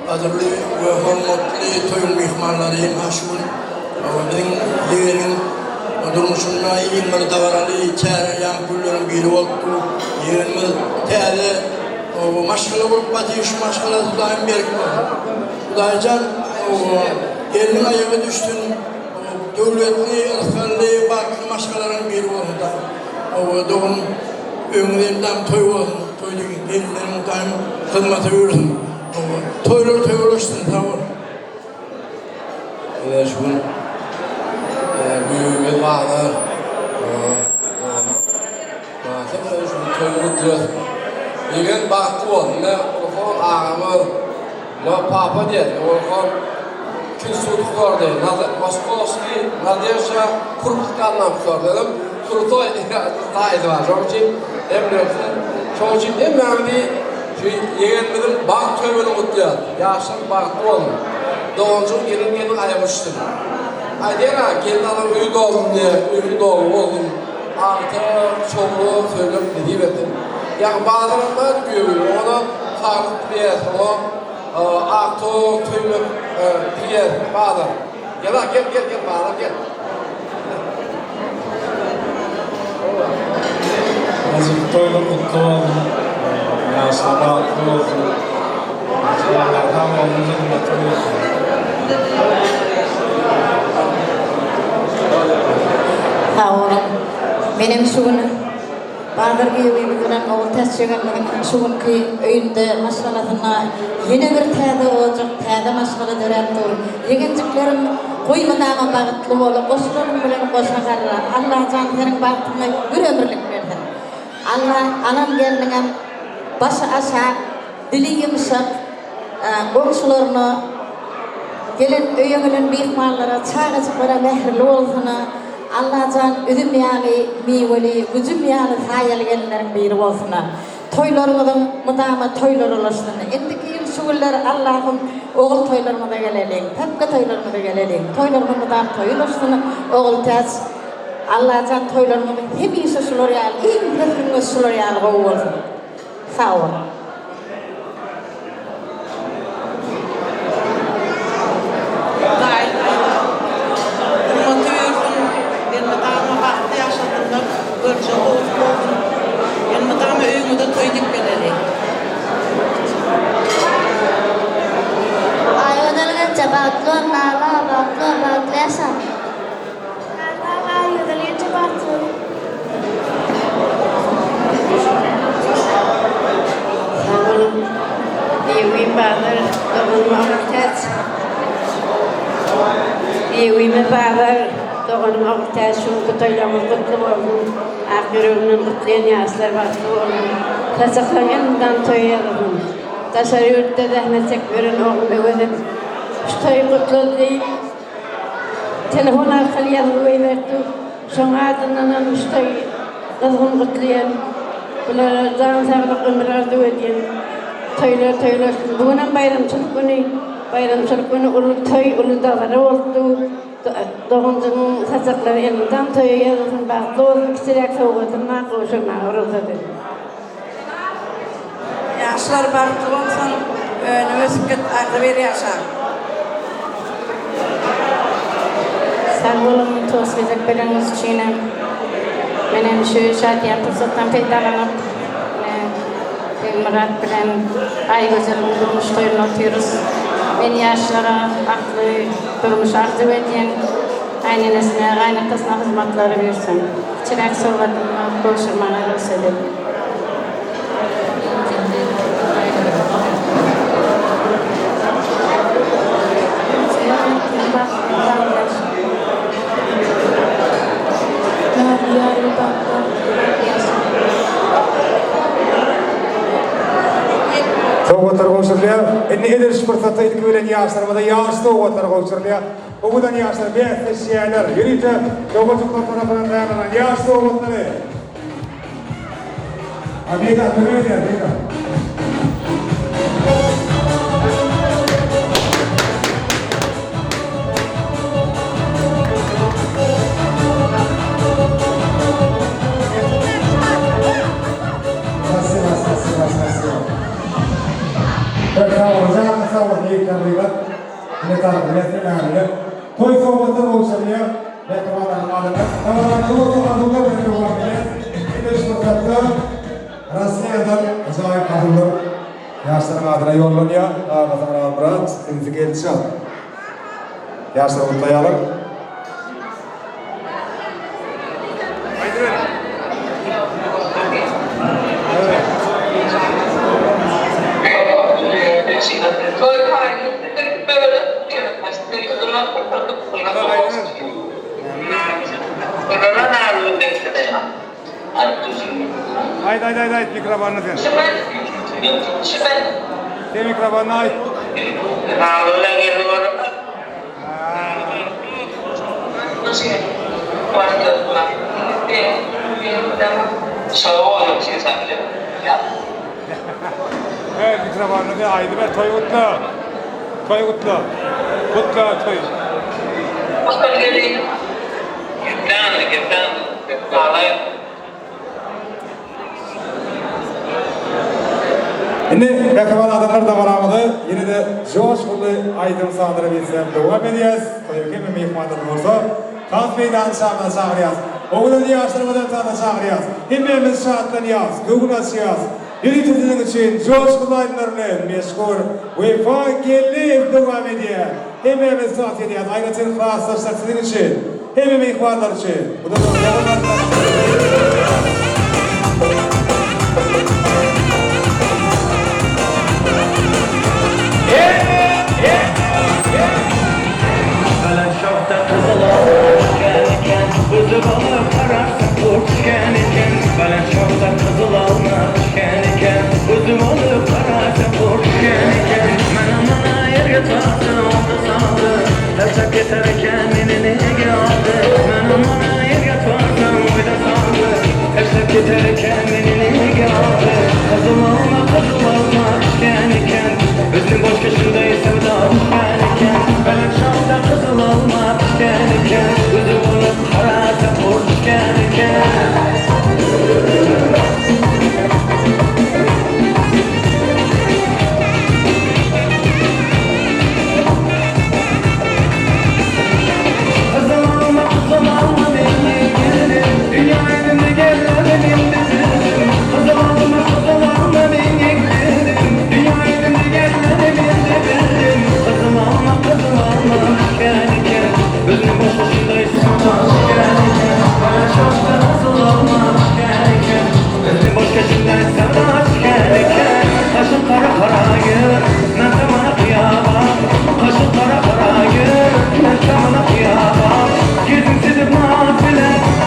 Adırlı ve hürmetli toyun mihmanları maşhur bizim yerin durmuşuna ilmir davaralı çare yankulların biri oldu yerimiz teyze o maşgala olup batış maşgala daim berkme Kudaycan gelin ayağı düştün devletli ırkarlı bakı maşgalaların biri oldu o doğum ömründen toy oldu toyduk gelinlerin daim hizmeti verirsin toylaştın tamam. Şu büyüğümüz vardı. Tabii şu toyunu diyor. Yegen baktı oldu. Ne o ağamı ne papa diye. O kül suyu gördü. Moskovski, Nadezhda Kurputkan'dan gördüm. Kurtoy taydı var. Onun için emniyorsun. Onun için en önemli yegen bizim bağ tömünü kutluyor. Yaşın bağlı oldu. Doğuncun gelin ayamıştım. Aydera gelin alan üyü doğdum diye, üyü doğum oldum. Artı, çoğulu söylüyorum dediğim ettim. Yani bazılarında diyor, onu farklı bir yer, o artı, tüylü bir yer, bazı. Gel bazı, gel. Azıcık toylu mutlu oldum. Yaşlı bağlı oldum. Allah'tan olunca mutlu oldum. Sağ olun. Benim şunu Bahadır Giyubi'nin o test çekenlerin şunu ki öğünde maşgalasına yeni bir teyde olacak, teyde maşgala dörendir. Yegenciklerin koymadağına bağıtlı olup, koşuların bilen koşmakarlar. Allah canlarının bağıtına bir ömürlük verdi. Allah anam geldiğine başı aşağı, dili yumuşak, komşularını gelin öyüngülün bihmallara, çağıcıklara mehirli olsuna, Allah'tan üdüm yani meyveli, gücüm yani hayal gelinlerin biri olsuna. Toylarımızın mıdama toylar ulaşsın. Endiki yıl şuguller Allah'ım oğul toylarıma da gelelim, hepke toylarıma da gelelim. Toylarımın mıdam toy ulaşsın, oğul tez. Allah'tan toylarımızın hem iyisi şular yal, en hepimiz şular yal olsun. Sağ olun. Kutaylamız kutlu olsun, ahirinin kutlayan yaşlar batlı olsun. Tasaklarından toyalım. Tasarrufta zahmet verin oğlum ödedim. Şu toy kutlu değil. Telefon arkalı yazılı verdi. Şuna adından şu toy kızgın kutlayan. Bunlara can sağlık ömürlerde ödeyen. Toylar. Bugünden bayramçılık günü ulu toy ulu dağları oldu. Doğuncunun saçakları elinden toyu yazısın bağlı olsun, kişilik soğuğutuna koşuna uğradı. Yaşlar bağlı olsun, üniversitet aklı bir yaşa. Sağ olun, tozgacak biliniz için benim şu şartiyat fırsattan faydalanıp Murat bilen Aygözer'in durmuş toyunu atıyoruz. Ben yaşlara aklı durmuş arzu ediyen aynenesine, kaynaktasına hizmetleri versin. Çilek soğuğutuna koşurmana gösterelim. Soğuğutlar koşurluya, enni ederiş fırsatı ilk öğlen yaşlarımızda yağış soğuğutlar koşurluya. Oğudan yaşlar bir eşyalar, yürüyünce doğucuklar tarafından dayanılan yağış soğuğutları. Amiga, amiga. tarafı yetinlerle toy sohbeti oluşuyor. Ve kafadan alınır. Kafadan adımlar ve devam eder. İdiriş fırsatta Rusya'dan acayip kadınlar yaşların adına yollanıyor. Ağabeyler Albrat, Temizlik Elçan. Yaşları mutlayalım. Haydi mikrofonunu sen. Sen mikrofonunu ay. Evet mikrofonunu da aydı ve toy kutlu. Toy kutlu. Kutlu toy. Şimdi yakıman adamlar da varamadı. Yine de coşkulu aydın sağdırabilsem devam edeceğiz. Tabii ki mihmanım olsa. Kaz meydanı şahına çağırıyaz. Oğulun yaşlarımızdan tanı çağırıyaz. Himmeğimiz şahatlanıyaz. Gugun açıyaz. Yürütücünün için coşkulu aydınlarını meşgul. Vefa gelip devam ediyor. Himmeğimiz saat edeceğiz. Ayrıca rahatsızlar sizin için. Hemim ihbarlar için. Bu da Gözü balık ararsa kurtken iken Belen şorta kızıl almışken iken Gözü balık ararsa kurtken iken Men amana yer yatardı oldu sağdı Terçak yeterken minini geldi Men amana yer yatardı oyda sağdı Terçak yeterken minini geldi Kızıl almışken iken Gözün boş köşünde sevda düşken iken Belen şorta kızıl almışken iken Gözü balık ararsa kurtken iken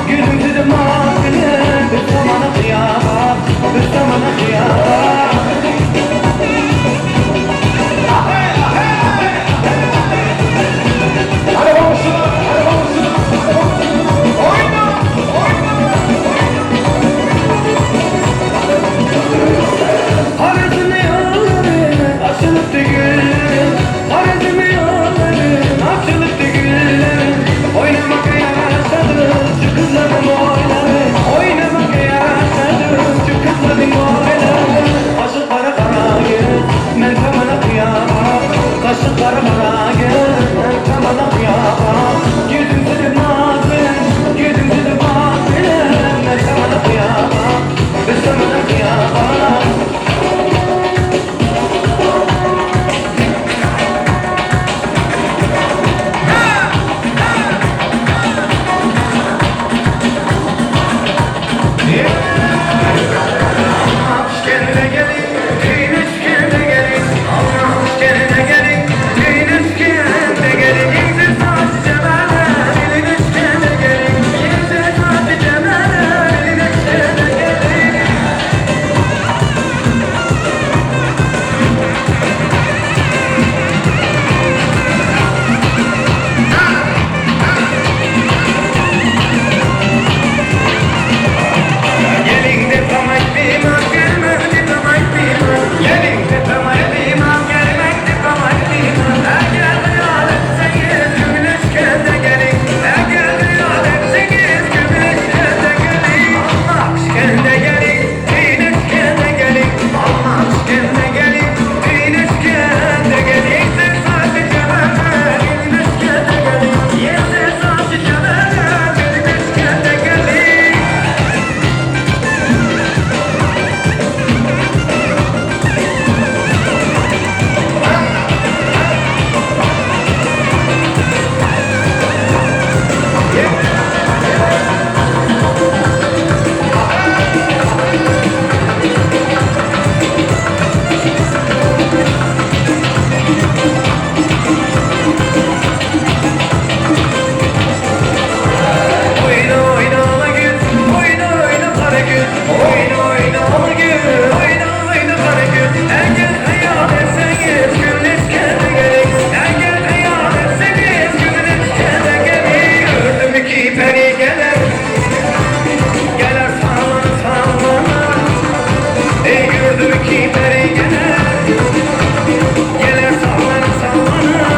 Gülüm sizi mahvile, gül Oyna oyna gül Oyna oyna kara gül Eğer hayal etseniz Güneşkene gerek Eğer hayal etseniz Güneşkene gerek Gördüm ki peri gelir Gelir sallana sallana gördüm ki peri gelir Gelir sallana sallana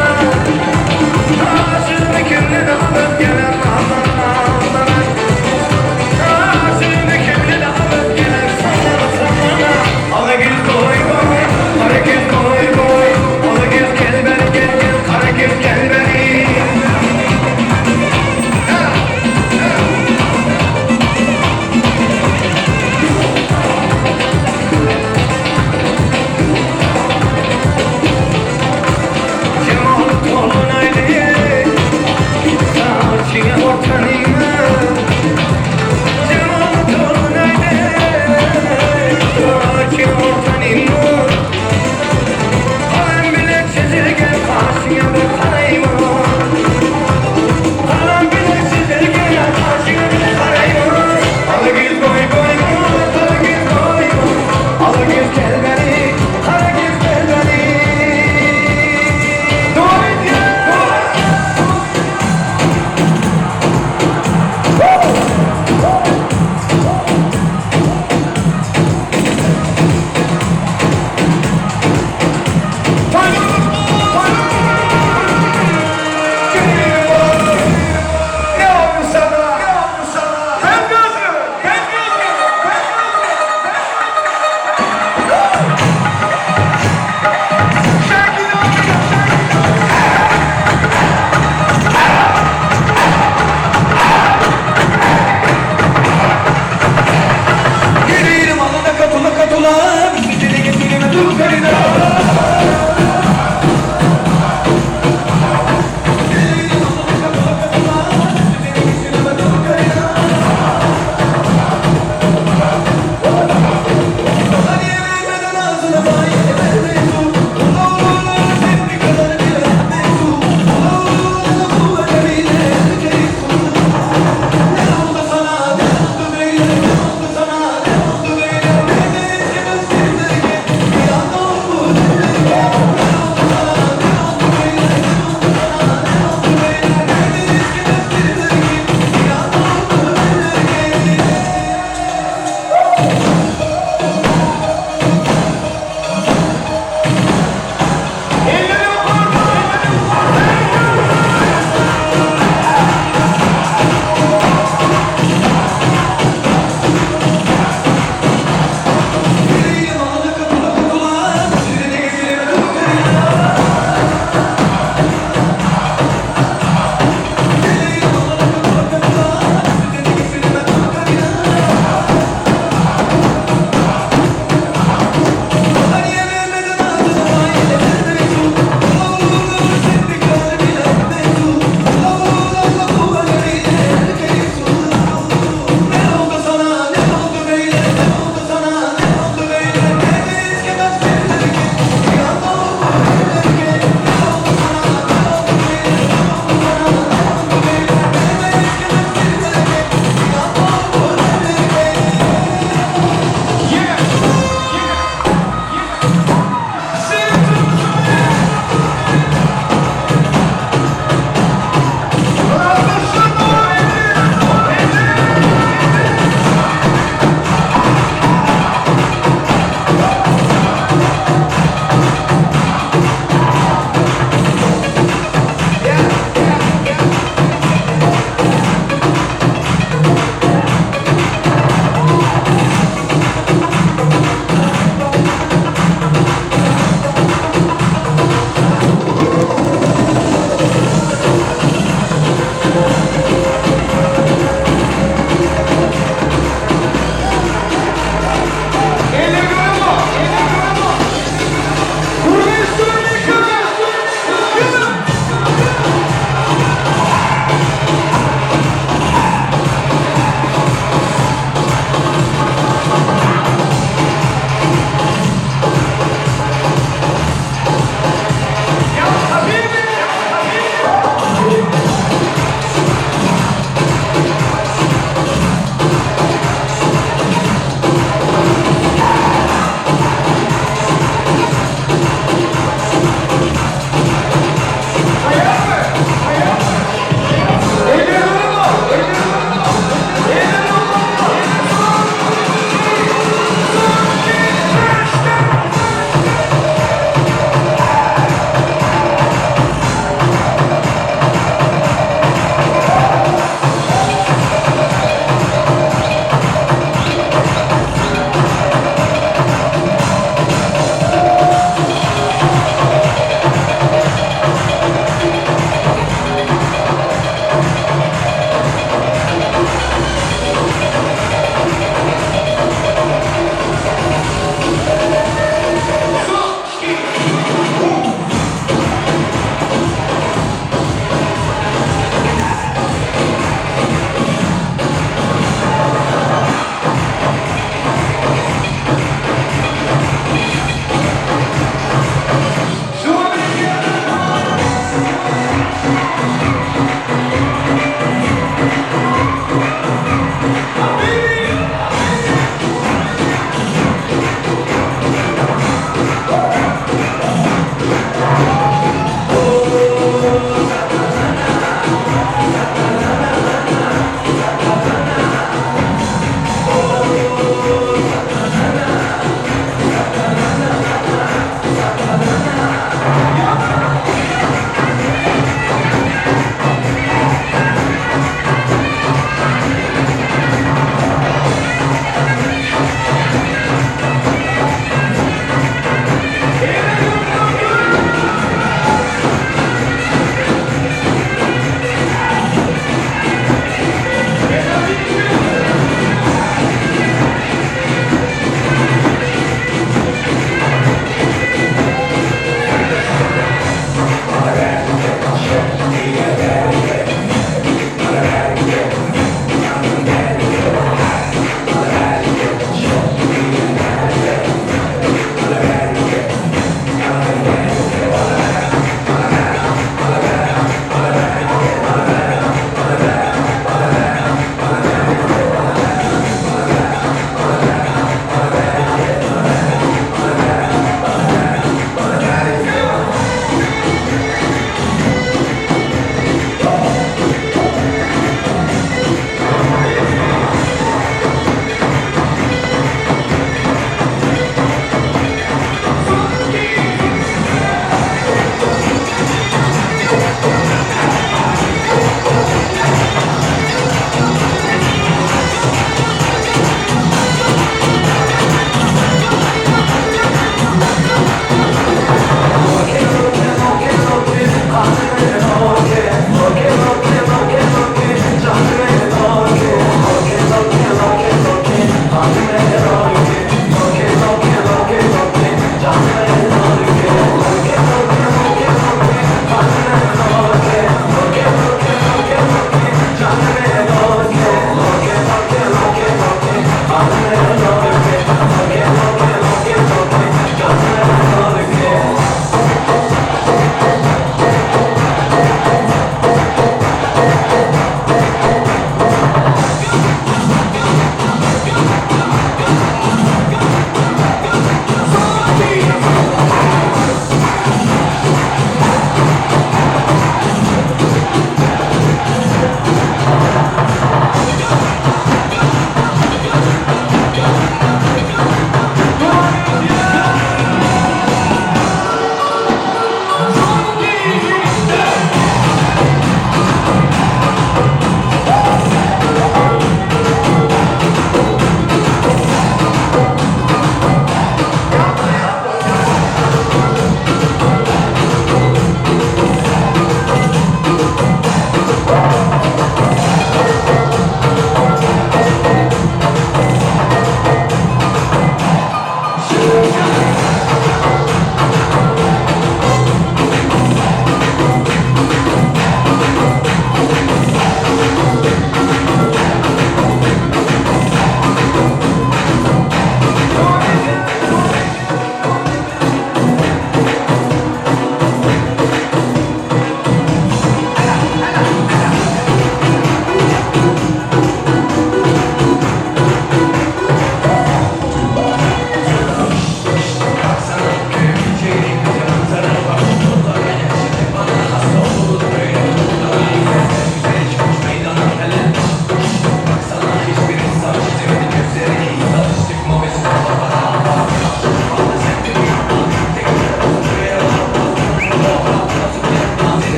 Aşığımı kimle davet gelir ağlana ağlana Aşığımı kimle davet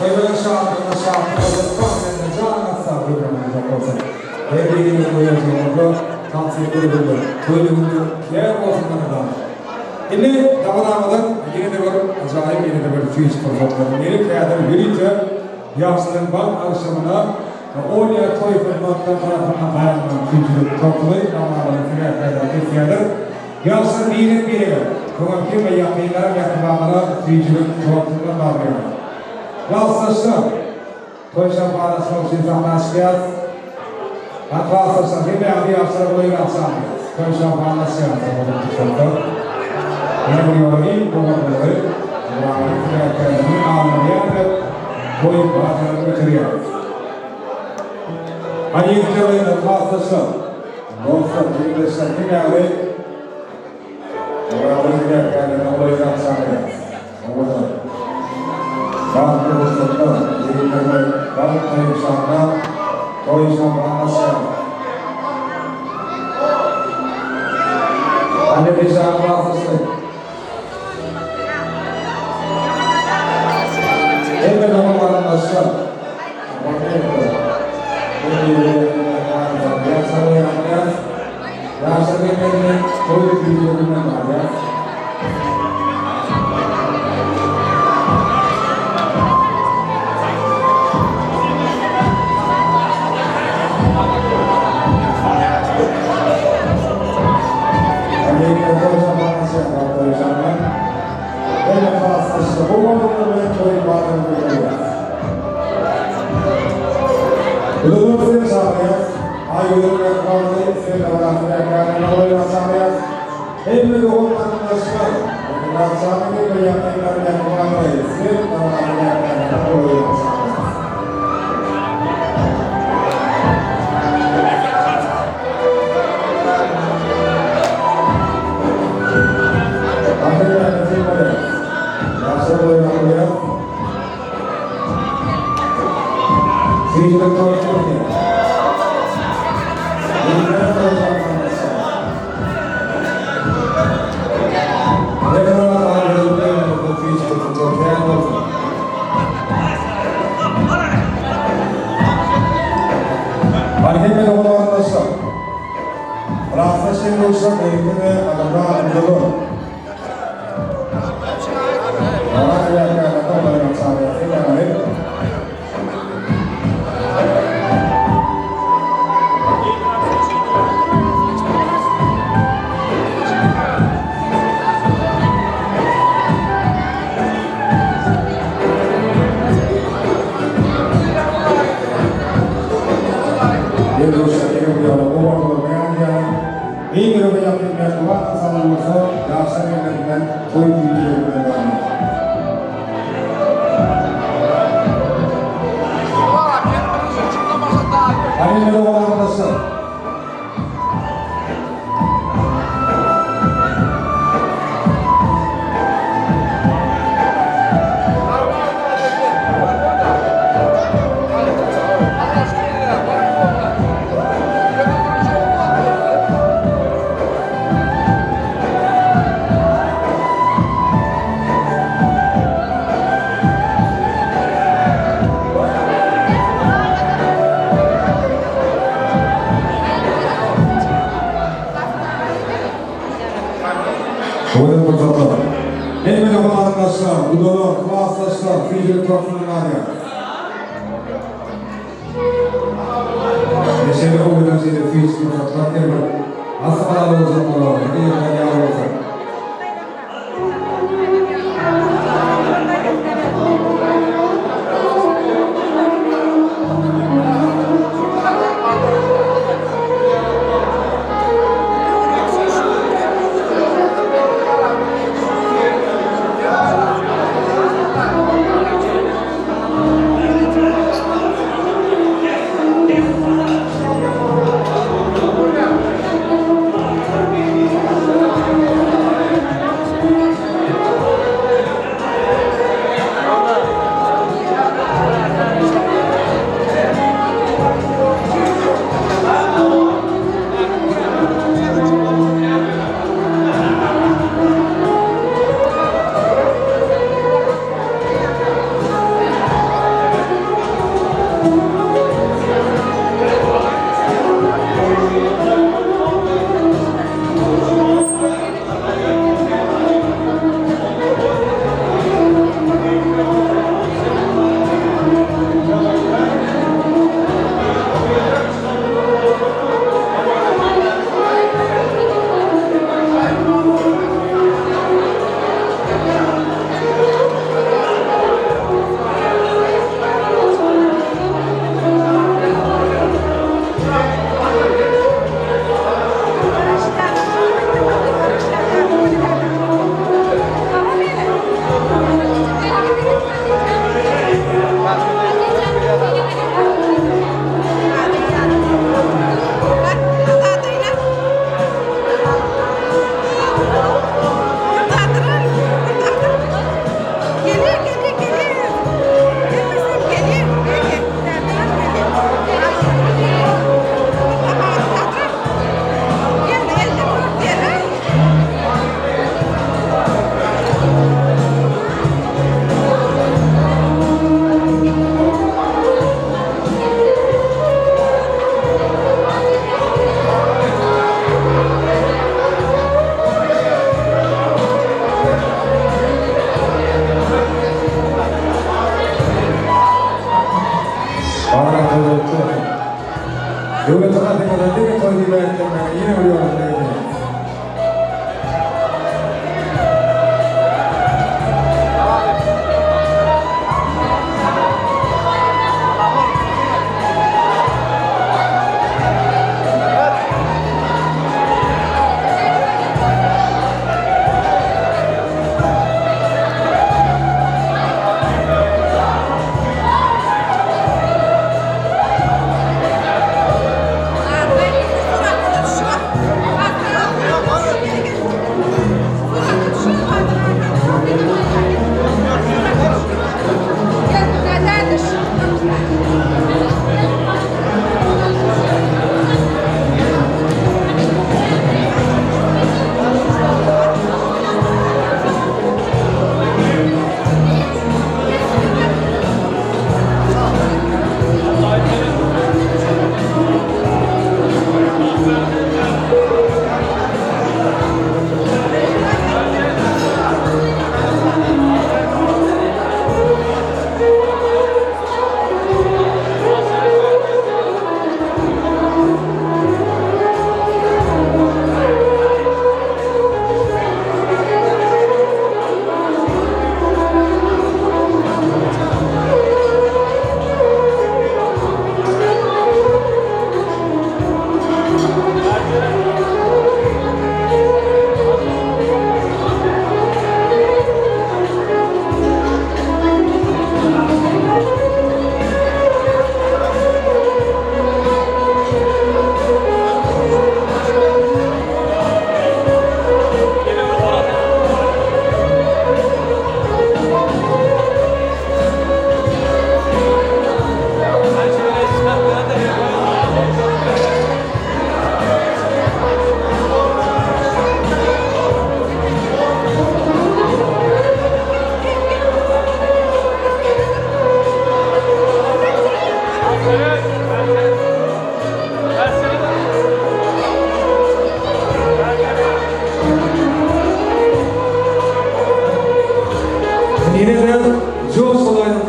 Toyların şarkını konserine canına sağlık olacak olsa. Her birinin koyacağımızda tavsiyeleri buldu. Toylarının yer olsunlar. Şimdi damaramadan yine de bir acayip yine de bir tüyüş konserleri. Yeni kıyadını birlikte yaşların bak akşamına Olya toy fırmaktan tarafından dayanılan tüyücülük toplayıp damaramadan kıyadını kesiyorlar. Yaşların biri Kıvamki ve yakınlar yakınlarına tüyücülük toplayıp bağlıyor. Rastlaşlar, toy şampanya sonuçta anlaşacağız. Rastlaşlar, bir yaşlara boyu rastlaşacağız. Toy şampanya siyasi. Yine bu yoruyu, bu konuları, Allah'ın anlamaya boyu bağlarını götürüyor. Hani yıkıcılığıyla rastlaşlar. Dostlar, arkadaşlar, kimyalı Allah'ın yakınlarına boyu rastlaşacağız. Bazı dostlarına, yürüyüşlerine, bazı kayıpşanına, toy şampanyası. Anne bir şampanyası. Elbette onların aşağı. Yaşarlıklarının toy videolarından var ya.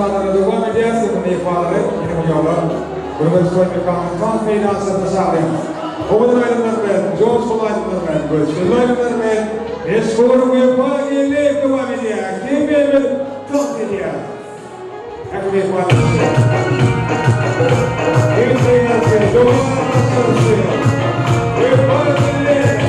sağlara devam edeceğiz. Bunu ifadeleri yine bu yola. Burası Koymakam'ın Kans Meydansı'nda sağlayalım. Oğuz'un aydınlarından, Coşkun aydınlarından, Gözgün aydınlarından, Eskoru Uyupa gelip devam ediyor. Kim bilir tam ediyor. Hep bir ifade. Bir sayısı, Coşkun aydınlarından, Uyupa gelip.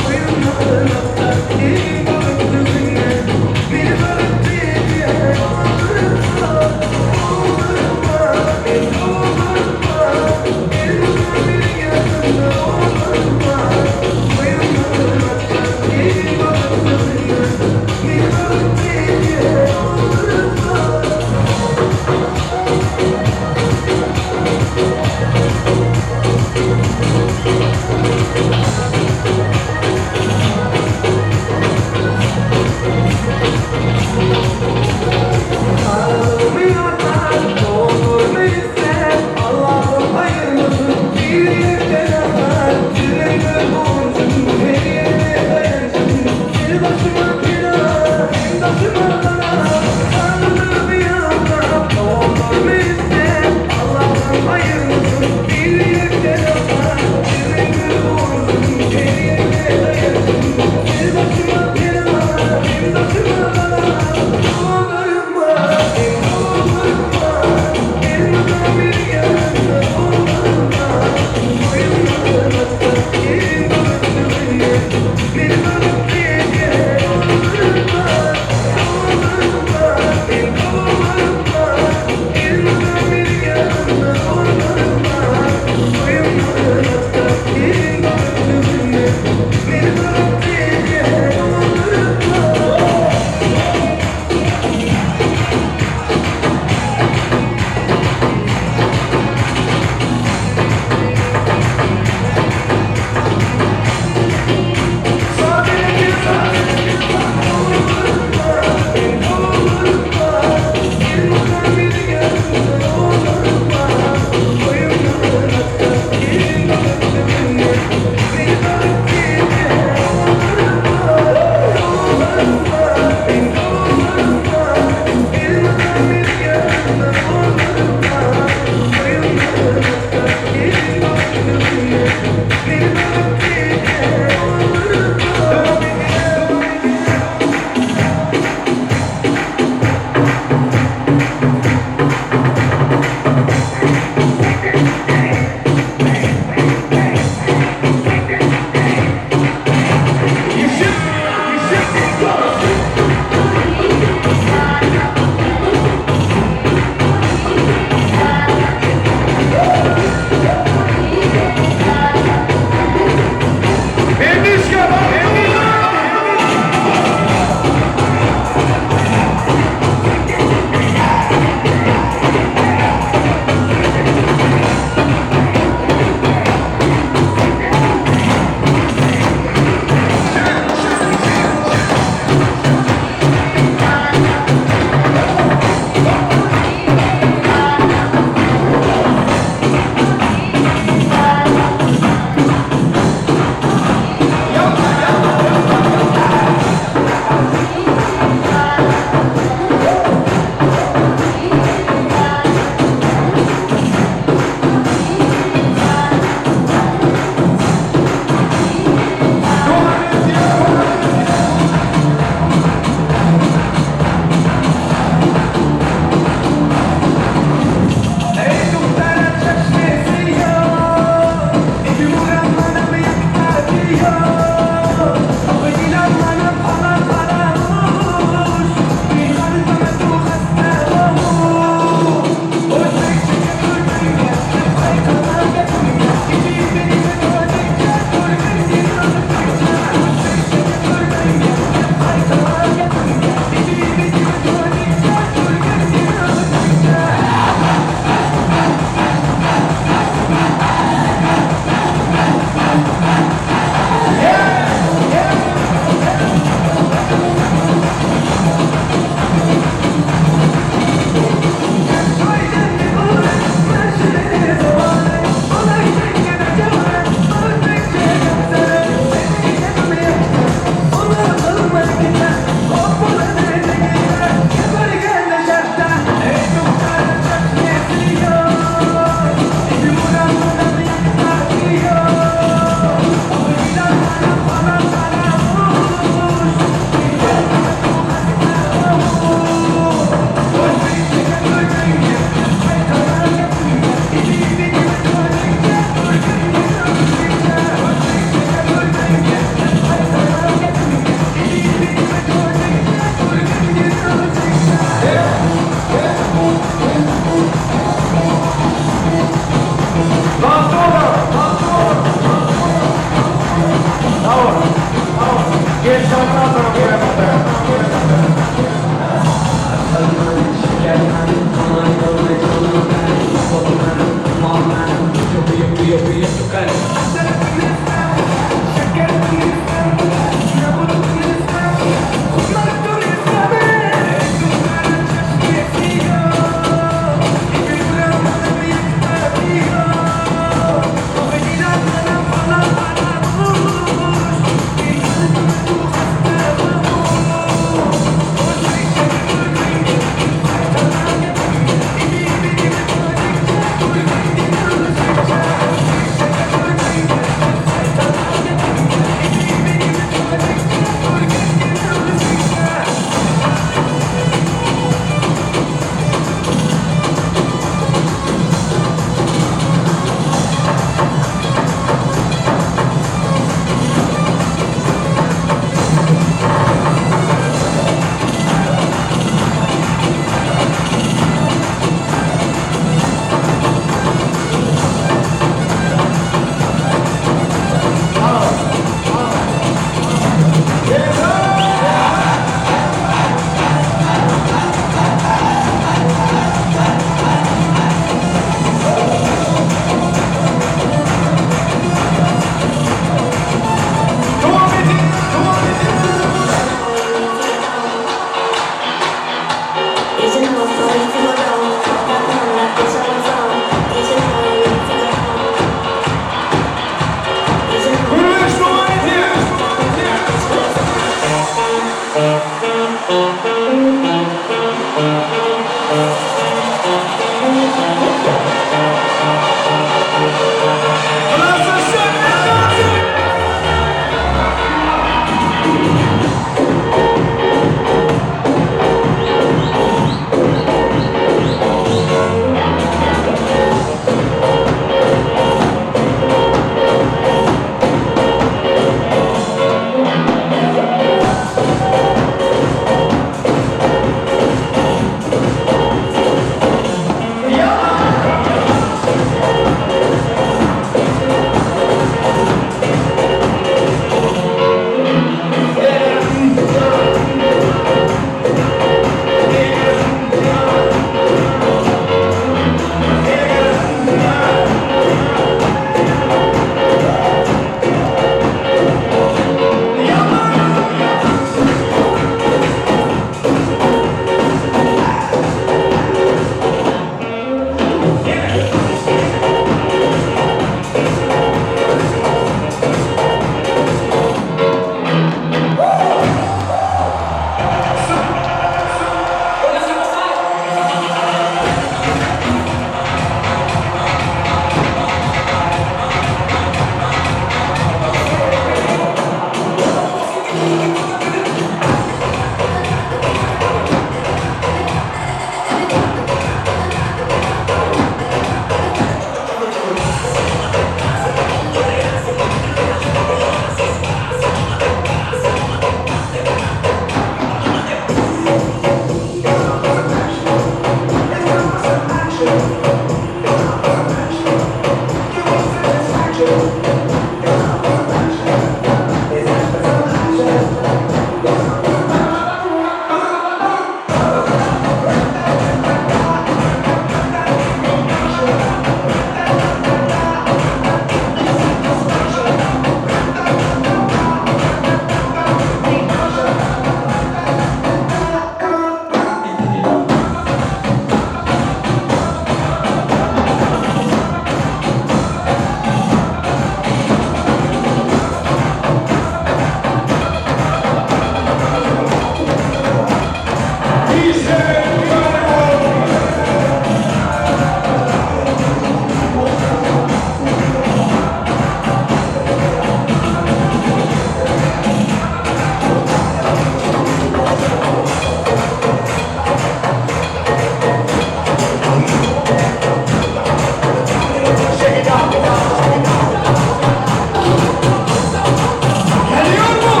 Geliyor mu?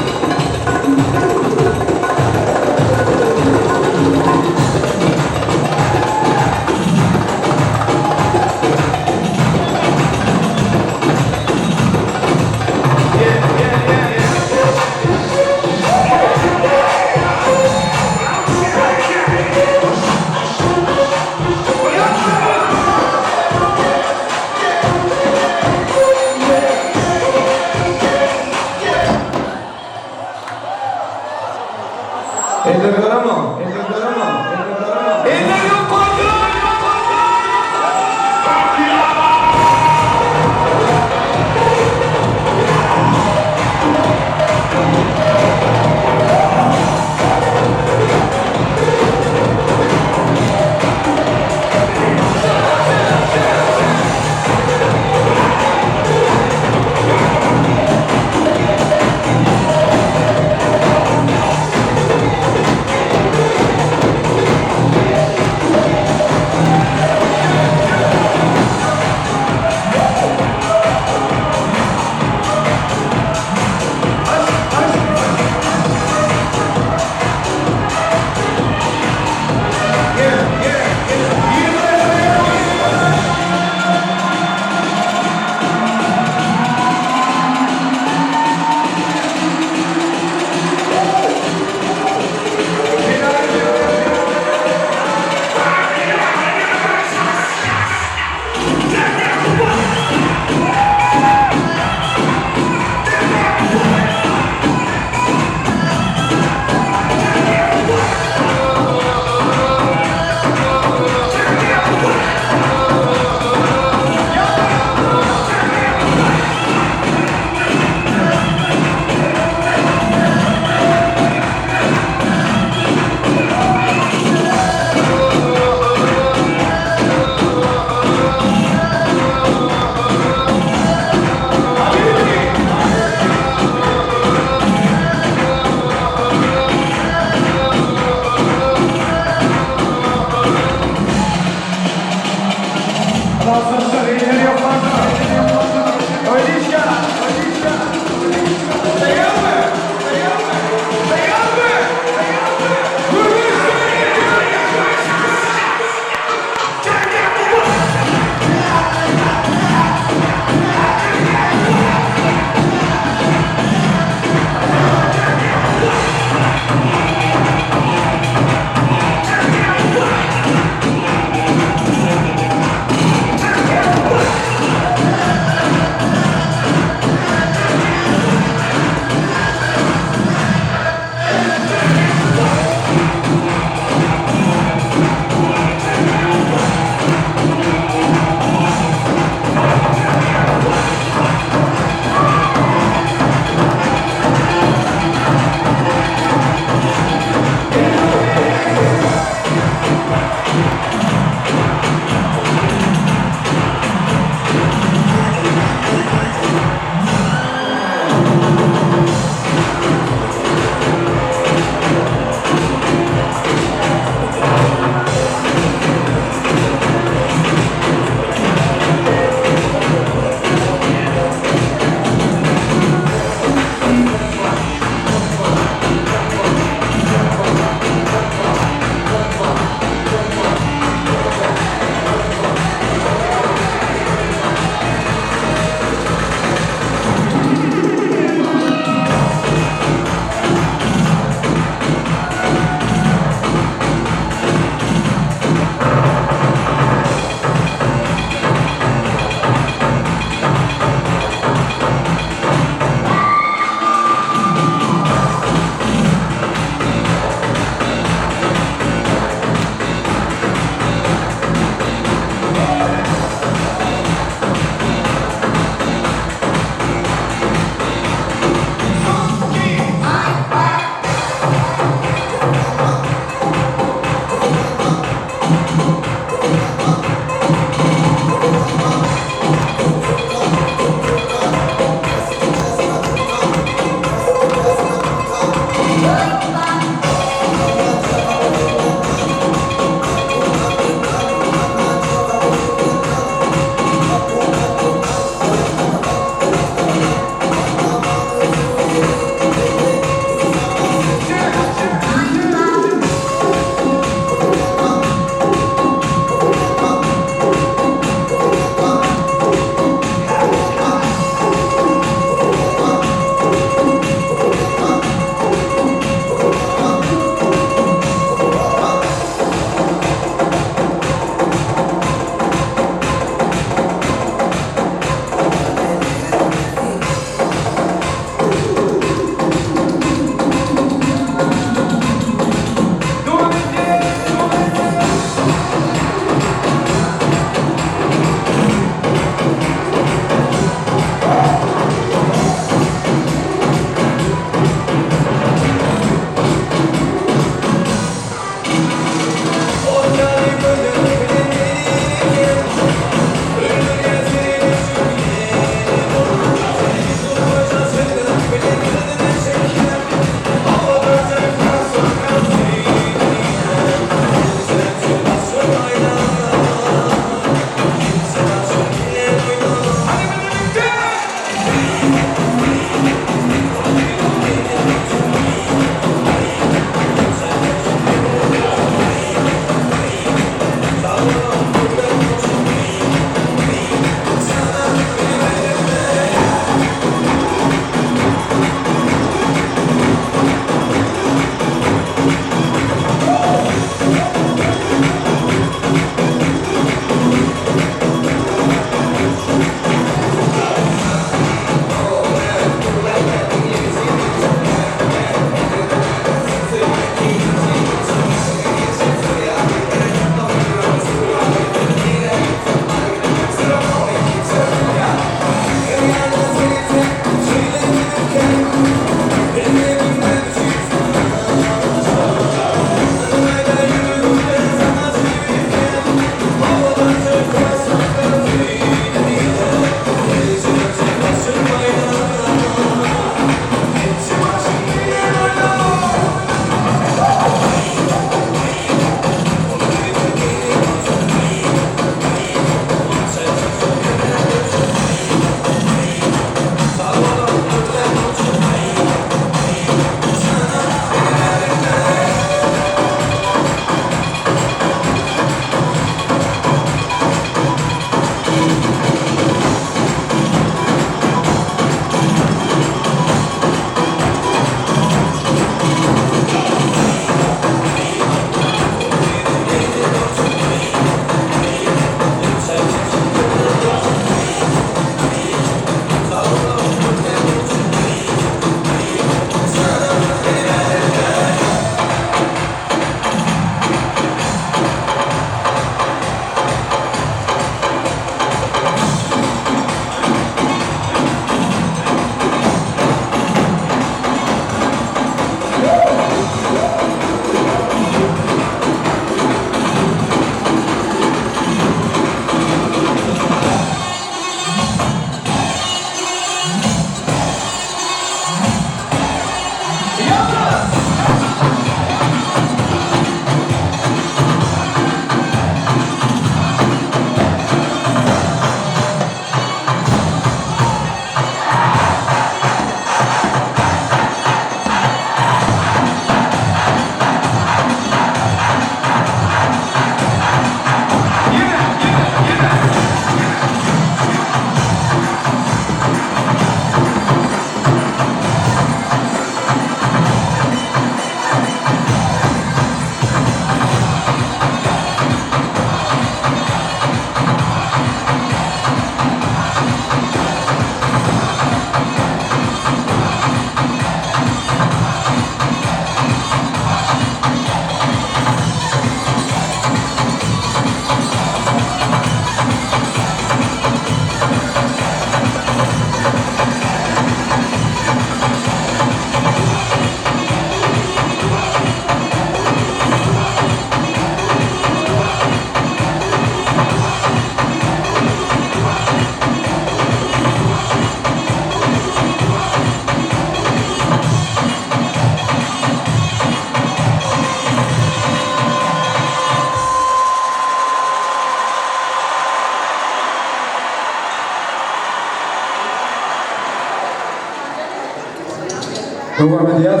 Devam edeceğiz.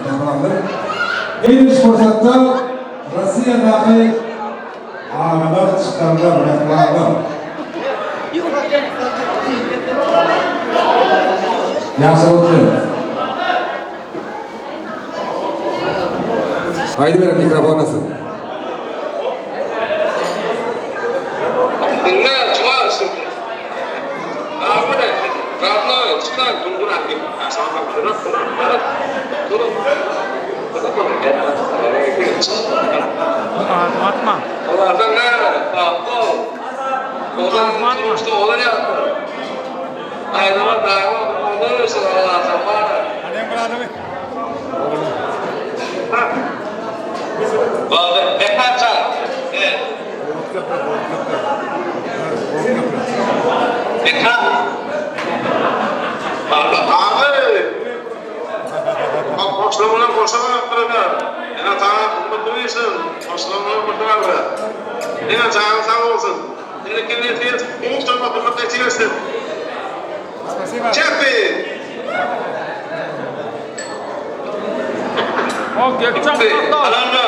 Tamamdır. İlk fırsatta Rusya'daki ağalar çıkarlar, yaklarlar. Yaxşı oldu. Haydi verin mikrofon nasıl? Ne çuvarsın? Abi de karnı çıkan durgun aktif. Sana bakıyorum. Durun. Atma. Onlardan ne? Tahta. Ondan sonuçta olan yaptı. Ayrıma daima olursun Allah'a zamanı. Bazı bekarcan. Evet. Bekar. Abi. Bak başlamına yaptıracağım. Yine sana mutluyorsun. Başlamına kurtaracağım. Yine canın sağ olsun. Yine kendine tiyat. Muhtemelen bakımda tiyatsin. Çepi. O Gökçen burada. Alanı.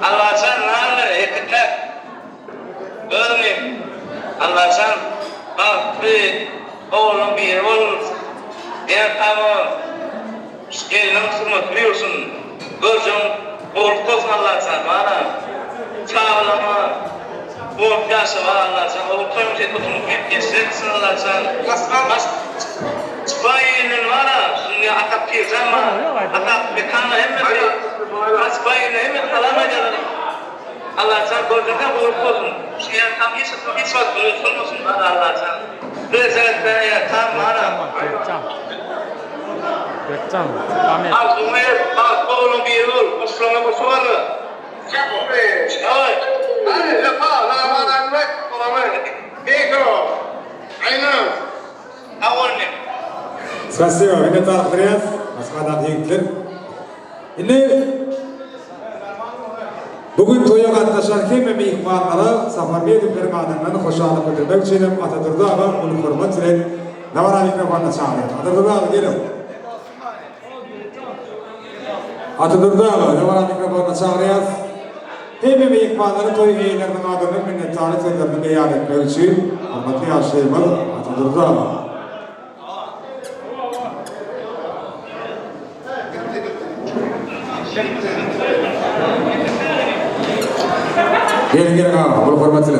Allah sen nerede? Ekitler. Görmeyeyim. Allah sen. Bak bir oğlum bir oğlum. Yani tamam. Gelin sırmı biliyorsun. Gözüm korkuz Allah sen bana. Çağlama. Borç yaşı var Allah sen. O koymuş et oturup hep geçeceksin Allah sen. Spayinin var ha. Şimdi atak gireceğim ha. Atak bekana hemen de. Spayinin hemen kalamayacağım. Allah sen gözünden korkuzun. Şimdi tam hiç var biliyorsun bana Allah sen. Rezervden ya tam bana. Gökçen. Ahmet. Azumiyet, oğlum bir yıl, Osman'a bu soru. Evet. Hadi yapma, lavadan bak, olamaz. Beko, aynen. Avolne. Спасибо, меня tartırıyız. Asmadan yektir. Şimdi bugün toya katlaşan kimi mihmanlara Safarbiye Dükkanı'ndan hoşlanıp götürmek için Atatürk'ü ama onu korumak için Navara mikrofonuna çağırıyor. Atatürk'ü abi gelin. Atatürk'ü abi Navara mikrofonuna çağırıyor. Kimi mihmanları toy üyelerinin adını minnettarı sözlerini beyan etmek için hürmetli yaşlıyımız Atatürk'ü abi. Gelin abi, bunu hürmetli.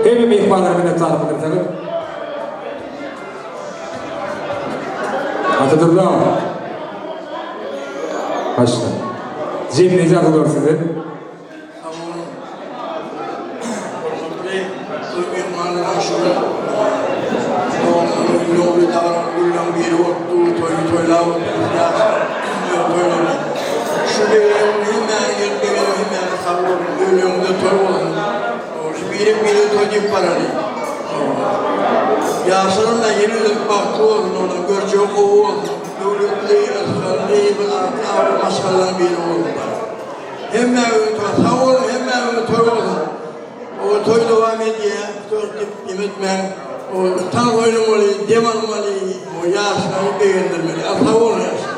Kimi mihmanları minnettarı sözlerini Atatürk'ü abi. Başla. Cem necat olur sizin? Yaşar'ın da yeni de baktı olsun ona, görçe oku olsun. Devletli, askerli, ağır maşallah bir oldu. Hem mevcut var, sağ olun, hem mevcut toy olsun. O toy devam ediyor, dört yemetmen, o tan oynamalı, demanmalı, o Yaşar'ı beğendirmeli. Sağ olun Yaşar.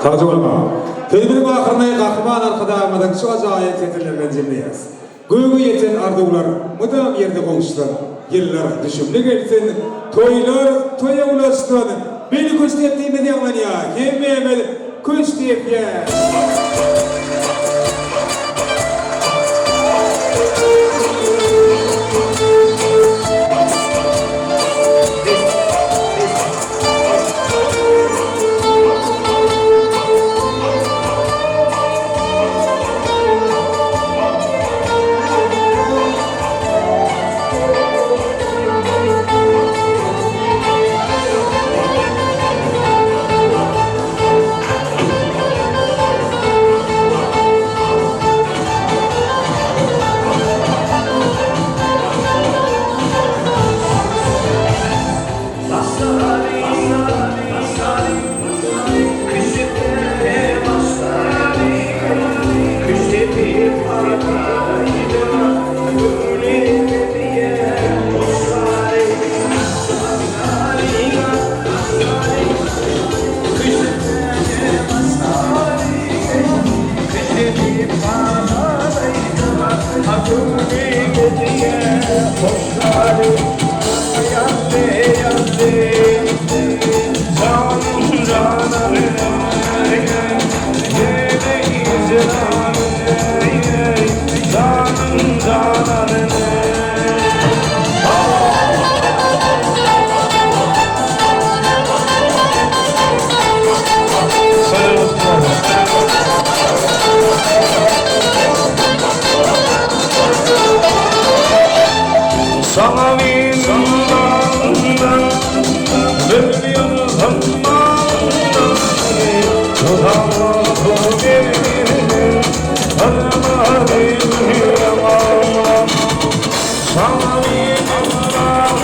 Tacı olma. Tedbirin ahırına kahraman arkadaşımızın şu acayip setirlerden cemliyiz. Göğü yeten ardıglar, mıdam yerde konuşlar. Yıllar düşümlü gelsin, toylar toya ulaşsın. Beni kösteptiğime diyanlar ya, kemiyemel köstep ya. Sana minnatten dönüyor zamandan Tutamam elini aramadım yalan Sana minnatten